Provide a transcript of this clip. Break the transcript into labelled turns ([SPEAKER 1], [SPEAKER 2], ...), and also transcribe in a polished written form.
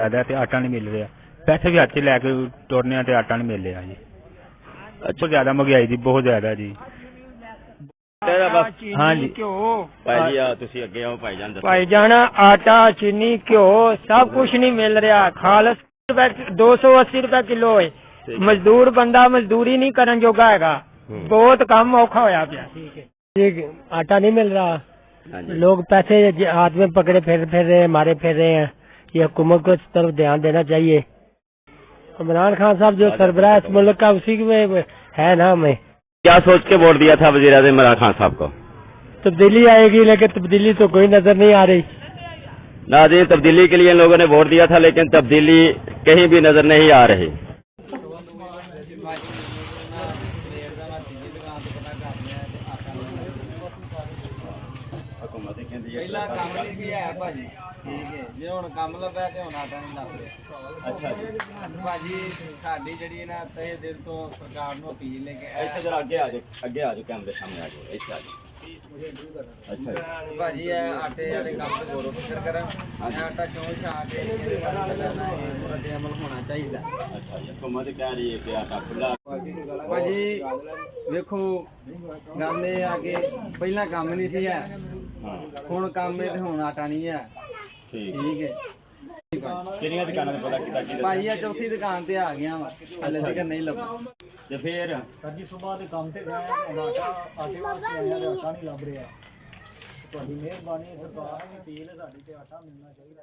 [SPEAKER 1] ज्यादा ते आटा नहीं मिल रहा। पैसे भी हथ च लैके टुरने ते आटा नहीं मिल रहा जी। बहुत ज्यादा महंगाई जी, बहुत ज्यादा जी। हाँ जी
[SPEAKER 2] भाईजान आटा चीनी घ्यो सब कुछ नहीं मिल रहा। खालस 280 रुपए किलो है। मजदूर बंदा मजदूरी नहीं करन जोगा है। बहुत कम औखा होया पिया। ठीक आटा नहीं मिल रहा। लोग पैसे हाथ में पकड़े फिर रहे हैं, मारे फिर रहे हैं। ये हुकूमत को इस तरफ ध्यान देना चाहिए। इमरान खान साहब जो सरबराह इस मुल्क का उसी में है ना। हमें
[SPEAKER 3] क्या सोच के वोट दिया था वज़ीर आज़म इमरान खान साहब को?
[SPEAKER 2] तब्दीली आएगी, लेकिन तब्दीली तो कोई नजर नहीं आ रही।
[SPEAKER 3] नाज़रीन, तब्दीली के लिए इन लोगों ने वोट दिया था, लेकिन तब्दीली कहीं भी नजर नहीं आ रही।
[SPEAKER 4] ਪਹਿਲਾ ਕੰਮ ਨਹੀਂ ਸੀ ਹੈ ਭਾਜੀ। ਠੀਕ ਹੈ, ਜੇ ਹੁਣ ਕੰਮ ਲੱਗਾ ਤੇ ਹੁਣ ਆਟਾ ਨਹੀਂ ਲੱਗ ਰਿਹਾ। ਅੱਛਾ ਜੀ ਭਾਜੀ, ਸਾਡੀ ਜਿਹੜੀ ਨਾ ਤਹਿ ਦਿਲ ਤੋਂ ਸਰਕਾਰ ਨੂੰ ਅਪੀਲ ਹੈ ਕਿ
[SPEAKER 3] ਇੱਥੇ ਜਰਾ ਅੱਗੇ ਆ ਜਾਓ ਕੈਮਰੇ ਸਾਹਮਣੇ ਆ ਜਾਓ, ਇੱਥੇ ਆ ਜਾਓ। ਅੱਛਾ ਜੀ
[SPEAKER 4] ਭਾਜੀ ਇਹ ਆਟੇ ਵਾਲੇ ਕੰਮ ਤੇ ਗੌਰ ਫਿਕਰ ਕਰਨ। ਇਹ ਆਟਾ ਕਿਉਂ ਛਾ ਕੇ ਇਹਦੇ ਬਾਰੇ ਕਰਨਾ ਹੈ, ਪੂਰਾ ਤੇ ਅਮਲ ਹੋਣਾ ਚਾਹੀਦਾ।
[SPEAKER 3] ਅੱਛਾ ਜੀ, ਹੁਕੂਮਤ ਕਹਿ ਰਹੀ ਹੈ ਕਿ ਆਟਾ ਖੁੱਲਾ।
[SPEAKER 4] ਭਾਜੀ ਵੇਖੋ, ਗੱਲ ਇਹ ਆ ਕਿ ਪਹਿਲਾਂ ਕੰਮ ਨਹੀਂ ਸੀ ਹੈ, ਹੁਣ ਕੰਮ ਹੈ ਤੇ ਹੁਣ ਆਟਾ ਨਹੀਂ ਹੈ। ਠੀਕ ਹੈ।
[SPEAKER 3] ਕਿਹੜੀਆਂ ਦੁਕਾਨਾਂ ਤੇ ਪਤਾ ਕੀਤਾ ਕੀ
[SPEAKER 4] ਭਾਜੀ ਇਹ ਚੌਥੀ ਦੁਕਾਨ ਤੇ ਆ ਗਿਆ ਵਾ, ਹਲੇ ਤੱਕ ਨਹੀਂ ਲੱਭਾ।
[SPEAKER 3] ਤੇ ਫਿਰ
[SPEAKER 5] सर जी सुबह के काम से गए आटे वास्ते आए हैं, आटा नहीं लभ रहा। ਤੁਹਾਡੀ ਮਿਹਰਬਾਨੀ ਸਰਕਾਰ ਨੂੰ ਅਪੀਲ ਹੈ, ਸਾਡੇ ਤੇ ਆਟਾ ਮਿਲਣਾ ਚਾਹੀਦਾ।